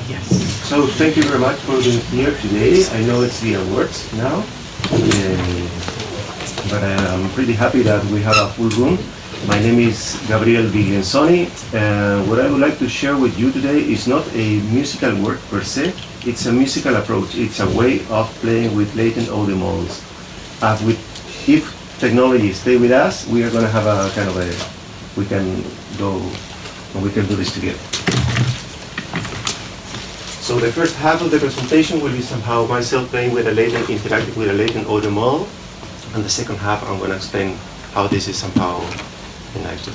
Yes. So thank you very much for being here today. I know it's the awards now, but I'm pretty happy that we have a full room. My name is Gabriel Vigliensoni, and what I would like to share with you today is not a musical work per se, it's a musical approach. It's a way of playing with latent audio models. If technology stay with us, we are going to have a kind of we can go and we can do this together. So the first half of the presentation will be somehow myself playing with interacting with a latent audio model, and the second half I'm going to explain how this is somehow enacted.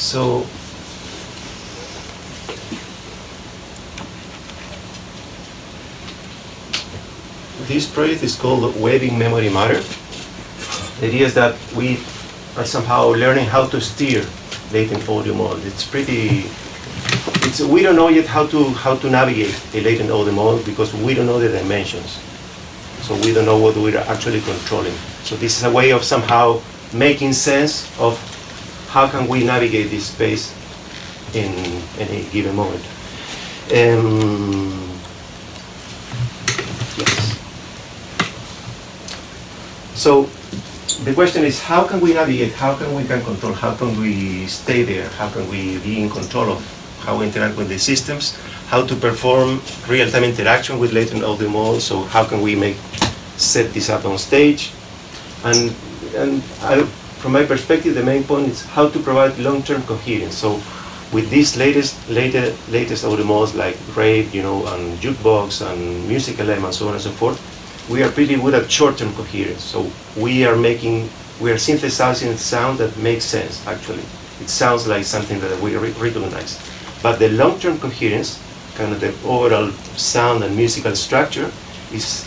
So this project is called Waving Memory Matter. The idea is that we are somehow learning how to steer latent audio model. We don't know yet how to navigate a latent audio model because we don't know the dimensions. So we don't know what we're actually controlling. So this is a way of somehow making sense of how can we navigate this space in a given moment. Yes. So the question is, how can we navigate? How can we control? How can we stay there? How can we be in control of how we interact with the systems? How to perform real-time interaction with latent audio models? So how can we set this up on stage? And from my perspective, the main point is how to provide long-term coherence. So with these latest audio models like rave, and jukebox and music elements, so on and so forth, we are pretty good at short-term coherence. So we are synthesizing sound that makes sense, actually. It sounds like something that we recognize. But the long-term coherence, kind of the overall sound and musical structure, is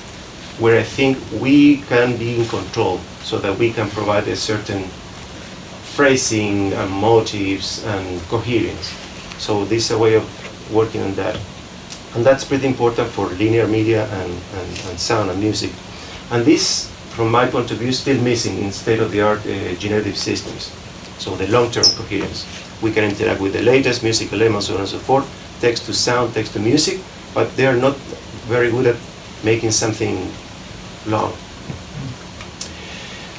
where I think we can be in control so that we can provide a certain phrasing and motives and coherence. So this is a way of working on that. And that's pretty important for linear media and sound and music. And this, from my point of view, is still missing in state-of-the-art generative systems. So the long-term coherence. We can interact with the latest musical elements, so on and so forth, text to sound, text to music, but they are not very good at making something long.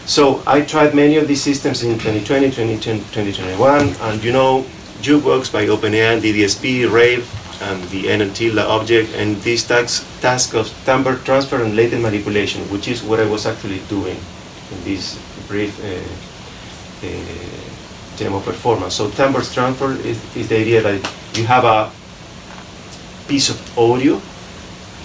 So I tried many of these systems in 2020, 2021, and Jukebox by OpenAI, DDSP, Rave, and the NLT object, and this task of timbre transfer and latent manipulation, which is what I was actually doing in this brief demo performance. So timbre transfer is the idea that you have a piece of audio,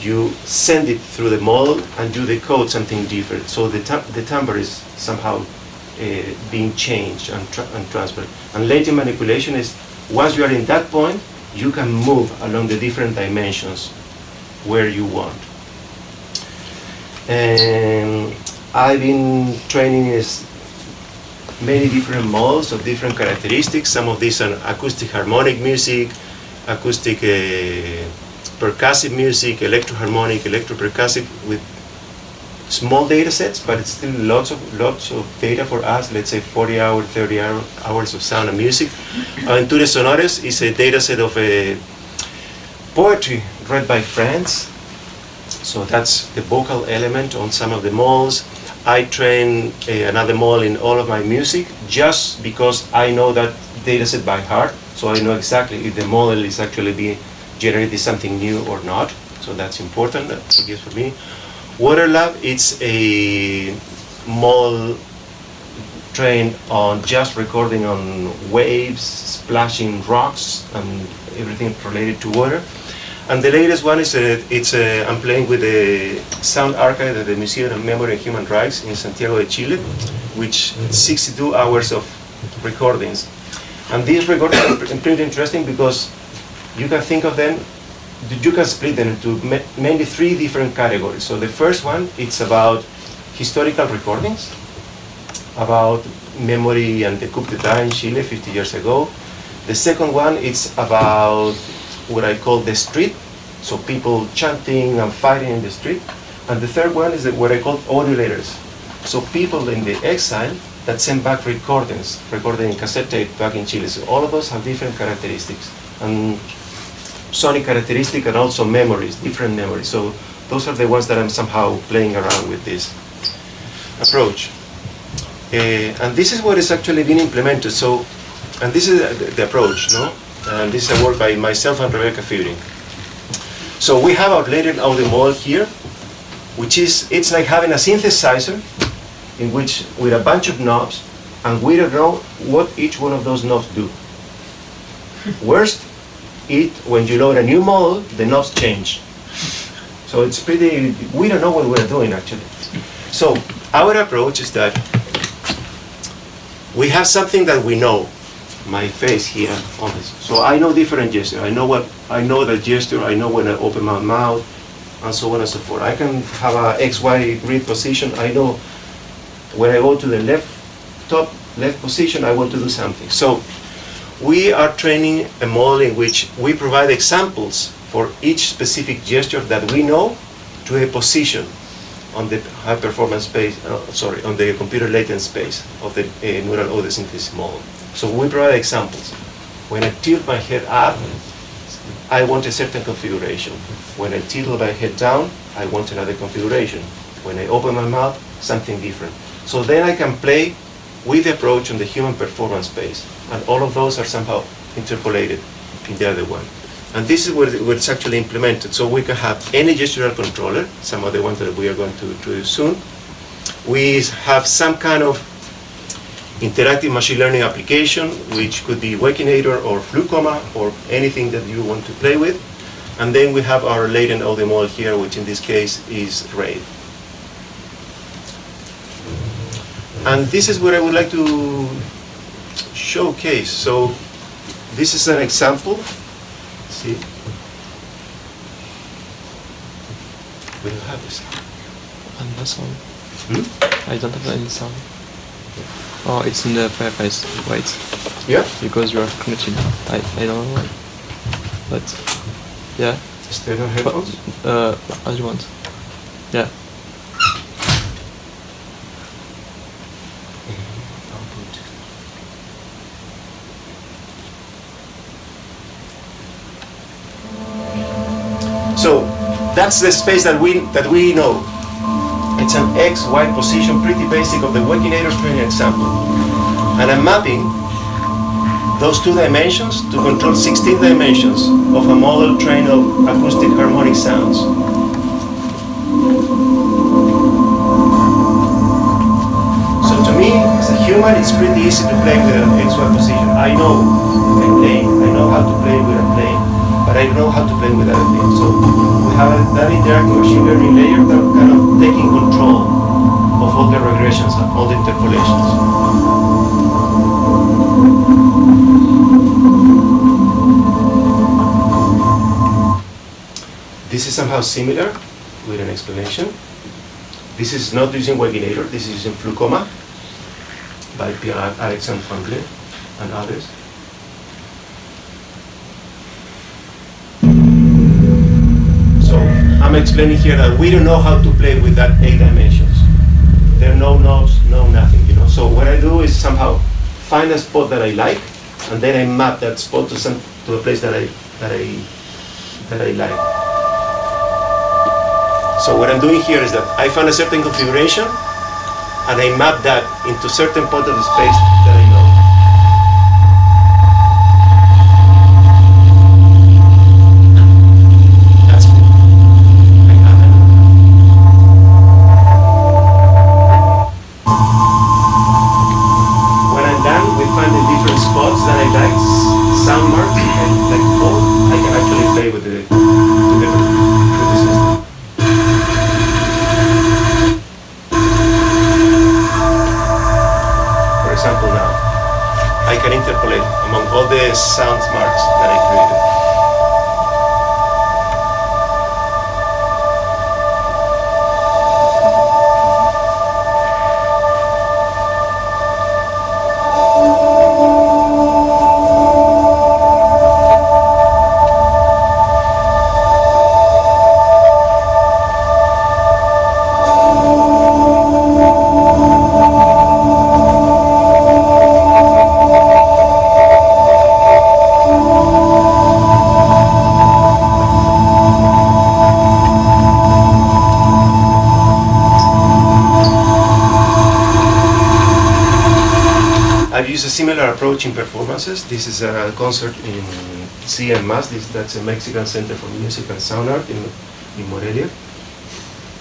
you send it through the model and you decode something different. So the timbre is somehow being changed and transferred. And latent manipulation is, once you are in that point, you can move along the different dimensions where you want. And I've been training many different models of different characteristics. Some of these are acoustic harmonic music, acoustic percussive music, electroharmonic, electropercussive, with small data sets, but it's still lots of data for us. Let's say 40 hours, 30 hours of sound and music. Aventuras Sonoras is a data set of poetry read by friends. So that's the vocal element on some of the models. I train another model in all of my music just because I know that data set by heart. So I know exactly if the model is actually being generated something new or not. So that's important, that's a gift for me. Water Lab, it's a model trained on just recording on waves, splashing rocks, and everything related to water. And the latest one is I'm playing with the sound archive at the Museum of Memory and Human Rights in Santiago de Chile, which 62 hours of recordings. And these recordings are pretty interesting because you can think of them, you can split them into mainly 3 different categories. So the first one, it's about historical recordings, about memory and the coup d'etat in Chile 50 years ago. The second one, it's about what I call the street, so people chanting and fighting in the street. And the third one is what I call audio letters, so people in the exile that send back recordings, recorded in cassette tape back in Chile. So all of those have different characteristics, and sonic characteristics, and also memories, different memories. So those are the ones that I'm somehow playing around with this approach. And this is what is actually being implemented. So, and this is the approach, no? And this is a work by myself and Rebecca Fury. So we have our latent audio model here, which is, it's like having a synthesizer in which, with a bunch of knobs, and we don't know what each one of those knobs do. Worst, when you load a new model, the knobs change. So it's pretty, we don't know what we're doing actually. So our approach is that we have something that we know, my face here on this. So I know different gestures. I know the gesture, I know when I open my mouth, and so on and so forth. I can have a XY grid position. I know when I go to the top left position, I want to do something. So we are training a model in which we provide examples for each specific gesture that we know to a position on the high performance space, on the computer latent space of the neural audio synthesis model. So we provide examples. When I tilt my head up, I want a certain configuration. When I tilt my head down, I want another configuration. When I open my mouth, something different. So then I can play with the approach on the human performance space. And all of those are somehow interpolated in the other one. And this is where it's actually implemented. So we can have any gestural controller, some of the ones that we are going to introduce soon. We have some kind of interactive machine learning application, which could be Wakinator or Flucoma or anything that you want to play with. And then we have our latent audio model here, which in this case is RAID. And this is what I would like to showcase. So this is an example. See? We don't have this. And no sound. I don't have any sound. Oh, it's in the Fireplace. Wait. Yeah? Because you are connected. I don't know why. But yeah. Stereo headphones? As you want. Yeah. So that's the space that we know. It's an X-Y position, pretty basic of the Wakinator training example. And I'm mapping those 2 dimensions to control 16 dimensions of a model trained of acoustic harmonic sounds. So to me, as a human, it's pretty easy to play with an XY position. I know I'm playing, I know how to play with a plane. but I know how to play with other things. So we have that interactive machine learning layer that kind of taking control of all the regressions and all the interpolations. This is somehow similar with an explanation. This is not using Webinator, this is using Flucoma by IRCAM Forum and others. So I'm explaining here that we don't know how to play with that 8 dimensions. There are no nodes, no nothing, you know. So what I do is somehow find a spot that I like, and then I map that spot to a place that I like. So what I'm doing here is that I find a certain configuration, and I map that into certain point of the space that I know. That's cool. When I'm done with finding different spots that I like, sound marks, and like both, I can actually play with the system. For example, now I can interpolate among all the sound marks that I created. I've used a similar approach in performances. This is a concert in CMAS, that's a Mexican Center for Music and Sound Art in Morelia.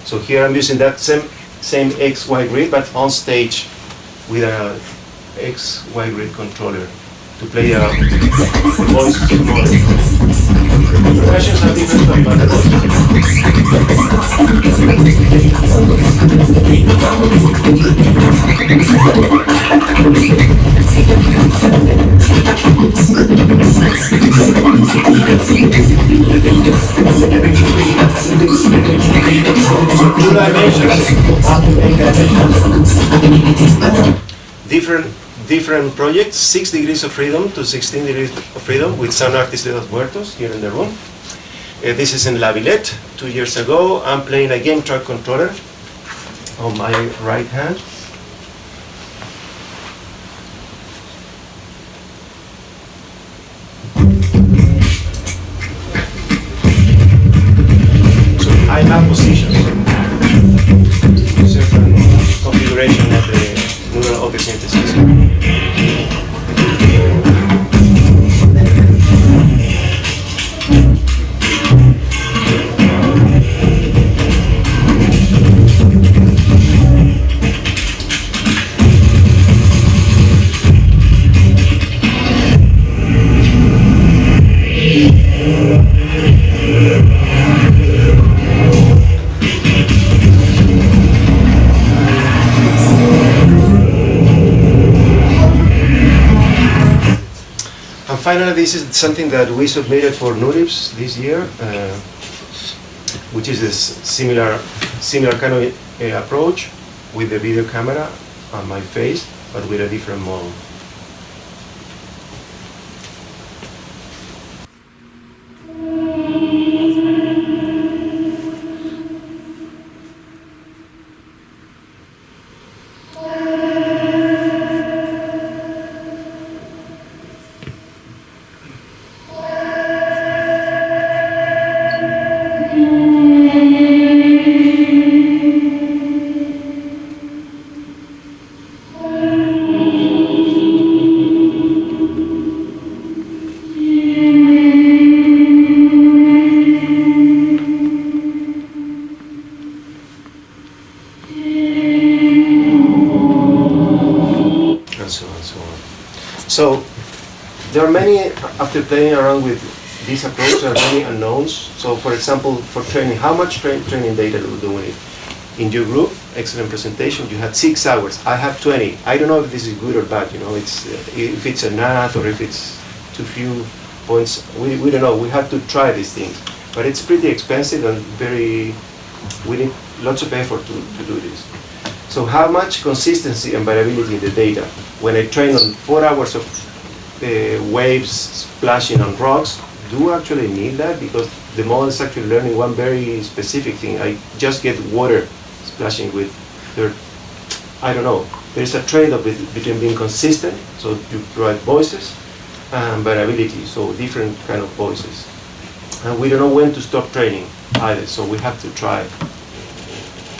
So here I'm using that same XY grid, but on stage with a XY grid controller to play a voice model. Percussions are different from the different projects, 6 degrees of freedom to 16 degrees of freedom with sound artist dedosmuertos here in the room. This is in La Villette 2 years ago. I'm playing a game track controller on my right hand. So I have positions, certain configuration of the neural object synthesis. Finally, this is something that we submitted for NURIPS this year, which is a similar kind of approach with the video camera on my face, but with a different model. So there are many, after playing around with this approach, there are many unknowns. So for example, for training, how much training data do we need? In your group, excellent presentation, you had 6 hours. I have 20. I don't know if this is good or bad, you know, if it's enough or if it's too few points. We don't know. We have to try these things. But it's pretty expensive and we need lots of effort to do this. So how much consistency and variability in the data? When I train on 4 hours of waves splashing on rocks, do I actually need that? Because the model is actually learning one very specific thing. I just get water splashing with dirt. I don't know. There's a trade-off between being consistent, so you provide voices, and variability, so different kind of voices. And we don't know when to stop training either, so we have to try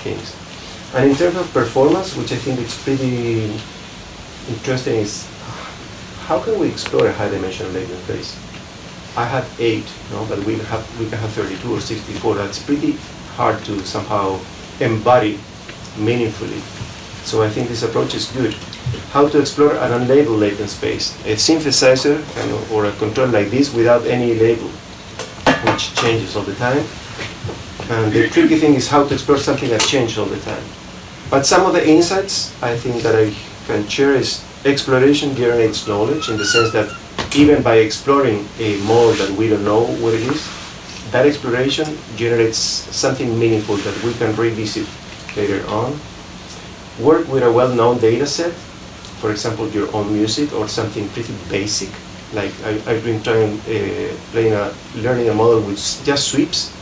things. And in terms of performance, which I think is pretty interesting, is how can we explore a high-dimensional latent phase? I have 8, no, but we can have 32 or 64. That's pretty hard to somehow embody meaningfully. So I think this approach is good. How to explore an unlabeled latent space? A synthesizer or a control like this without any label, which changes all the time. And the tricky thing is how to explore something that changes all the time. But some of the insights I think that I can share is exploration generates knowledge, in the sense that even by exploring a mode that we don't know what it is, that exploration generates something meaningful that we can revisit later on. Work with a well-known data set, for example, your own music or something pretty basic. Like I've been trying, learning a model with just sweeps,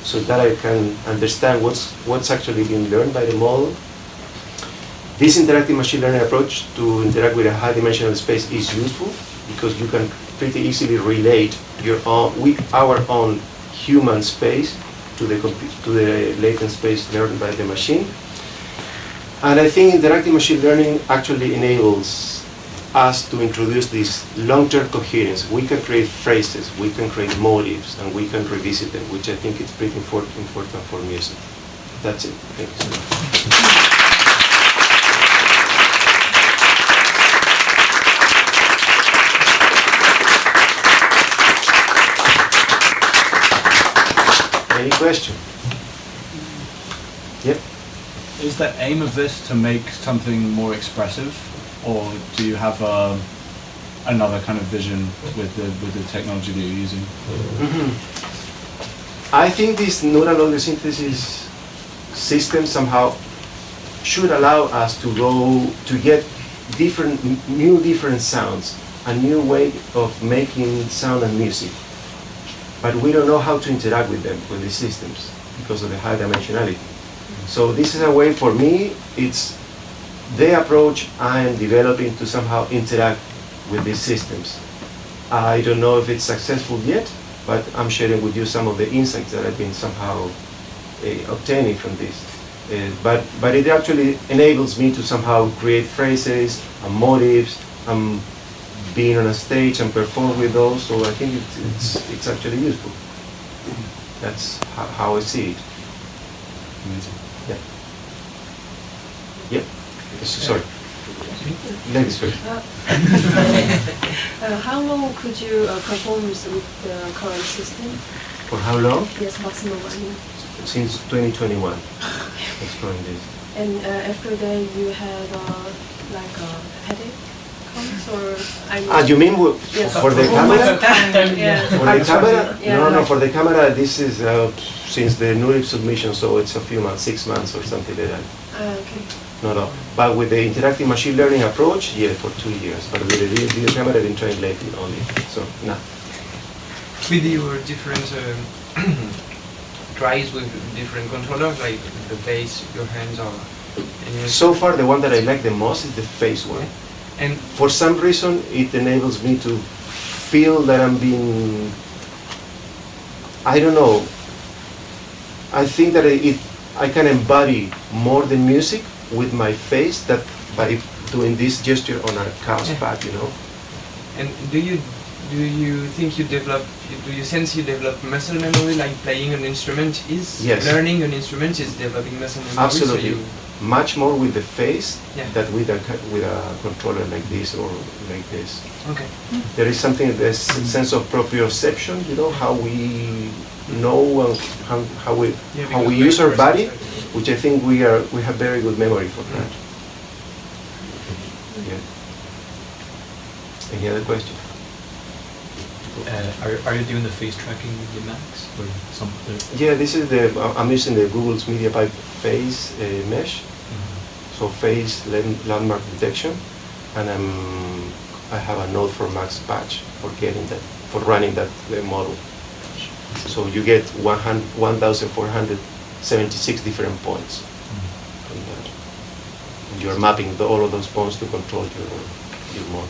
so that I can understand what's actually being learned by the model. This interactive machine learning approach to interact with a high-dimensional space is useful because you can pretty easily relate our own human space to the latent space learned by the machine. And I think interactive machine learning actually enables us to introduce this long-term coherence. We can create phrases, we can create motives, and we can revisit them, which I think is pretty important for music. That's it. Thanks. Any question? Yep. Is the aim of this to make something more expressive, or do you have another kind of vision with the technology that you're using? I think this neural audio synthesis system somehow should allow us to get different sounds, a new way of making sound and music. But we don't know how to interact with them, with these systems, because of the high dimensionality. So this is a way for me, it's the approach I am developing to somehow interact with these systems. I don't know if it's successful yet, but I'm sharing with you some of the insights that I've been somehow obtaining from this. But it actually enables me to somehow create phrases and motives, being on a stage and perform with those, so I think it's actually useful. That's how I see it. Amazing. Yeah. Yep. Sorry. Ladies first. How long could you perform with the current system? For how long? Yes, maximum. I mean. Since 2021. Exploring this. And after that, you have like a headache comes, or you mean yes. for the camera? Yeah. For the camera? Yeah, No, for the camera, this is since the NURIP submission, so it's a few months, 6 months or something like that. Okay. No. But with the interactive machine learning approach, yeah, for 2 years. But with the video camera, I've been trained lately only. So, no. With your different tries with different controllers, like the face, your hands, or... So far, the one that I like the most is the face one. And for some reason, it enables me to feel that I'm being, I don't know, I think that I can embody more the music with my face that by doing this gesture on a cow's back, you know. And do you think you develop? Do you sense you develop muscle memory, like playing an instrument is? Yes. Learning an instrument is developing muscle memory. Absolutely. So much more with the face Yeah. than with a controller like this or like this. Okay. There is something, this sense of proprioception, you know, how we know and how we Yeah, how we because use our first body, perspective. which I think we have very good memory for that. Yeah. Any other question? Are you doing the face tracking with the Macs or some other? Yeah, this is I'm using the Google's MediaPipe face mesh, so face landmark detection, and I have a Node for Max patch for running that model. So you get 1,476 different points from that. And you're mapping all of those points to control your model.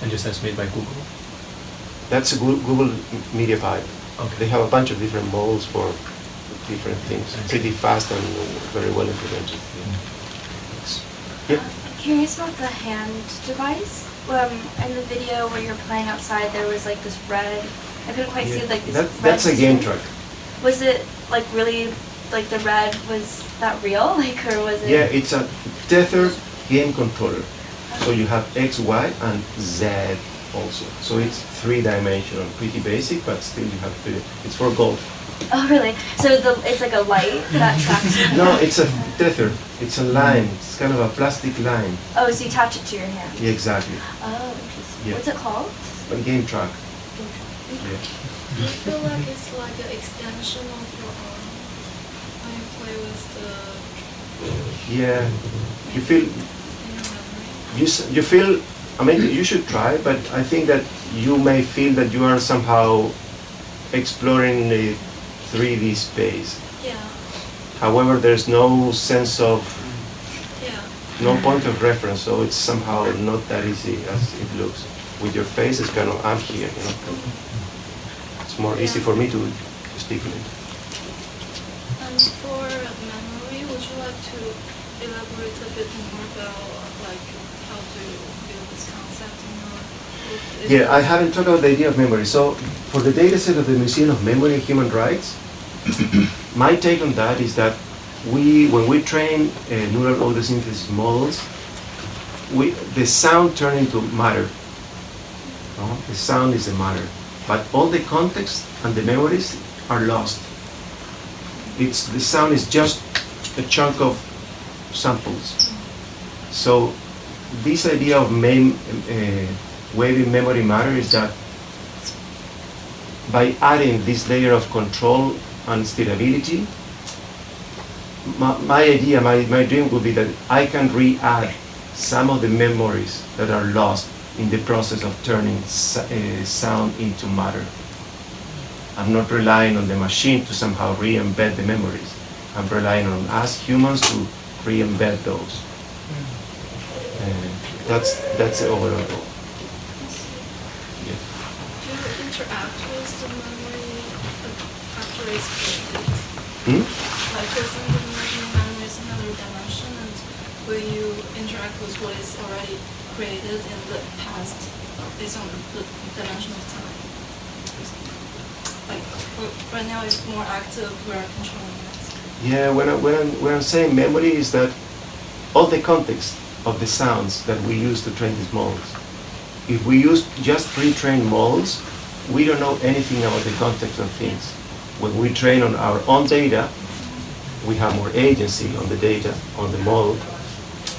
And just that's made by Google? That's a Google MediaPipe. Okay. They have a bunch of different models for different things. I see. Pretty fast and very well implemented. Yep. I'm curious about the hand device. In the video where you're playing outside, there was like this red. I couldn't quite see like this. That's red a game streak. track. Was it like really like the red? Was that real? Like, or was it? Yeah, it's a tethered game controller. So you have X, Y, and Z also. So it's three-dimensional, pretty basic, but still you have three. It's for golf. Oh, really? So it's like a light that tracks you? No, it's a tether. It's a line. It's kind of a plastic line. Oh, so you attach it to your hand? Yeah, exactly. Oh, interesting. Yeah. What's it called? A game track. Yeah. Do you feel like it's like an extension of your arm when you play with the Yeah. You feel. in your memory? You feel. I mean, you should try, but I think that you may feel that you are somehow exploring a 3D space. Yeah, However, there's no sense of, yeah. no point of reference, so it's somehow not that easy as it looks. With your face, it's kind of, I'm here, you know. It's more easy for me to speak in it. And for memory, would you like to elaborate a bit more about like how to build this concept in your book? Yeah, I haven't talked about the idea of memory. So, for the data set of the Museum of Memory and Human Rights, my take on that is that when we train neural order synthesis models, the sound turns into matter. No? The sound is the matter. But all the context and the memories are lost. The sound is just a chunk of samples. So this idea of waving memory matter is that by adding this layer of control and stability, my idea, my dream would be that I can re-add some of the memories that are lost in the process of turning sound into matter. I'm not relying on the machine to somehow re-embed the memories. I'm relying on us humans to re-embed those. That's the overall goal. Yeah. Do you interact with the memory after it's created? Like for example, the memory is another dimension, and when you interact with what is already created in the past, it's on the dimension of time. Like right now, it's more active. We're controlling it. Yeah, when I'm saying memory is that all the context of the sounds that we use to train these models. If we use just pre-trained models, we don't know anything about the context of things. When we train on our own data, we have more agency on the data, on the model,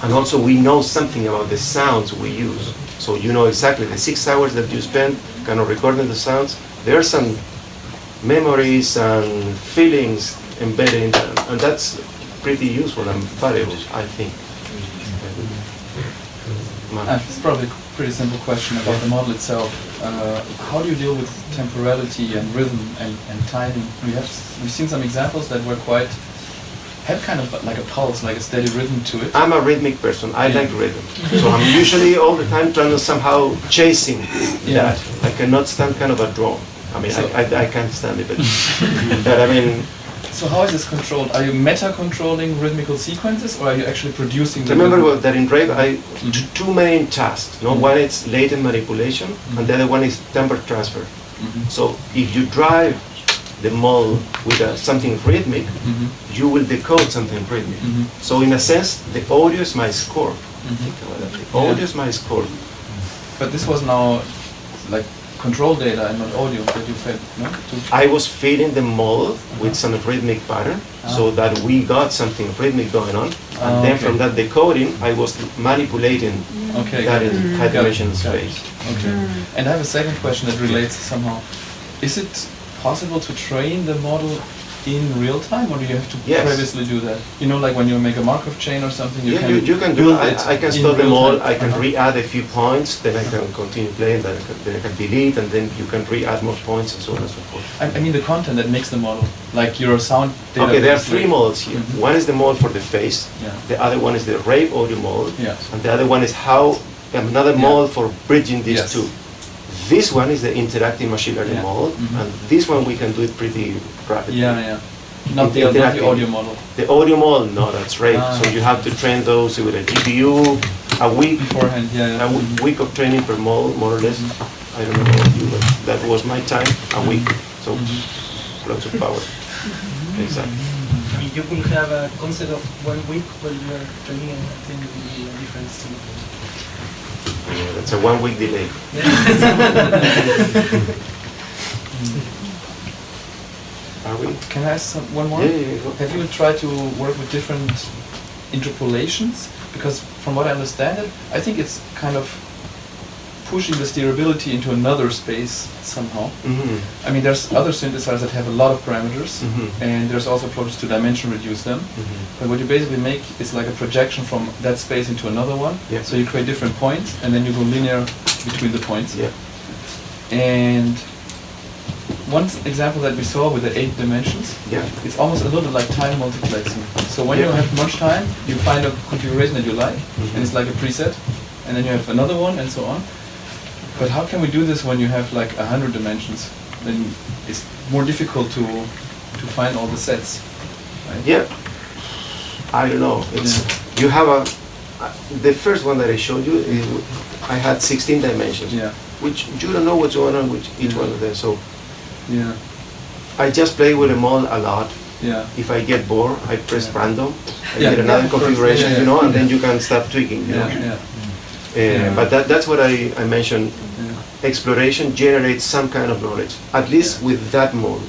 and also we know something about the sounds we use. So you know exactly the 6 hours that you spend kind of recording the sounds. There are some memories and feelings embedded in that, and that's pretty useful and valuable, I think. It's probably a pretty simple question about the model itself. How do you deal with temporality and rhythm and timing? We've seen some examples that had kind of like a pulse, like a steady rhythm to it. I'm a rhythmic person. I like rhythm. So I'm usually all the time trying to somehow chasing that. I cannot stand kind of a drone. I mean, I can't stand it, but I mean. So how is this controlled? Are you meta-controlling rhythmical sequences, or are you actually producing the Remember rhythm? that in Rave, two main tasks. No, one is latent manipulation, and the other one is temper transfer. So if you drive the mold with something rhythmic, you will decode something rhythmic. So in a sense, the audio is my score. Think about that. The audio is my score. But this was now like control data and not audio that you fed, no? I was feeding the mold with some rhythmic pattern, so that we got something rhythmic going on, and then from that decoding, I was manipulating that in high-dimensional space. Okay. And I have a second question that relates somehow. Is it possible to train the model in real time, or do you have to previously do that? You know, like when you make a Markov chain or something, you can you can do it. I can stop the mold, I can re-add a few points, then I can continue playing, then I can delete, and then you can re-add more points, and so on and so forth. I mean the content that makes the model, like your sound data. Okay, there are three molds here. One is the mold for the face, the other one is the rave audio mold, and the other one is another mold for bridging these two. This one is the interactive machine learning mold, and this one we can do it pretty rapidly. Not the audio model. The audio model, no, that's right. So you have to train those with a GPU, a week beforehand. A week of training per mold, more or less. I don't know about you, but that was my time, a week. So lots of power. Exactly. I mean, you could have a concept of 1 week where you are training, and I think it would be a different estimate. Yeah, that's a 1 week delay. Are we? Can I ask one more? Yeah. Have you tried to work with different interpolations? Because from what I understand it, I think it's kind of pushing the steerability into another space somehow. I mean, there's other synthesizers that have a lot of parameters, and there's also approaches to dimension reduce them. But what you basically make is like a projection from that space into another one. So you create different points, and then you go linear between the points. And one example that we saw with the 8 dimensions, it's almost a little bit like time multiplexing. So when you have much time, you find a configuration that you like, and it's like a preset, and then you have another one, and so on. But how can we do this when you have like 100 dimensions? Then it's more difficult to find all the sets, right? I don't know. You have the first one that I showed you, I had 16 dimensions, which you don't know what's going on with each one of them. So I just play with them all a lot. If I get bored, I press random, I get another configuration, you know, and then you can start tweaking, you know. But that's what I mentioned. Exploration generates some kind of knowledge, at least with that model.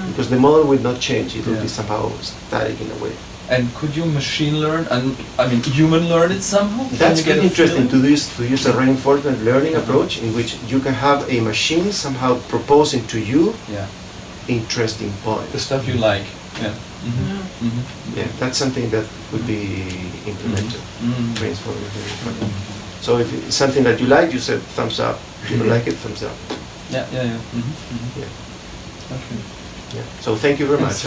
Because the model will not change, it will be somehow static in a way. And could you machine learn, and I mean human learn it somehow? That's very interesting to use a reinforcement learning approach in which you can have a machine somehow proposing to you interesting points. The stuff you like. That's something that could be implemented. Transformative. So if it's something that you like, you said thumbs up. If you don't like it, thumbs up. Okay. So thank you very much.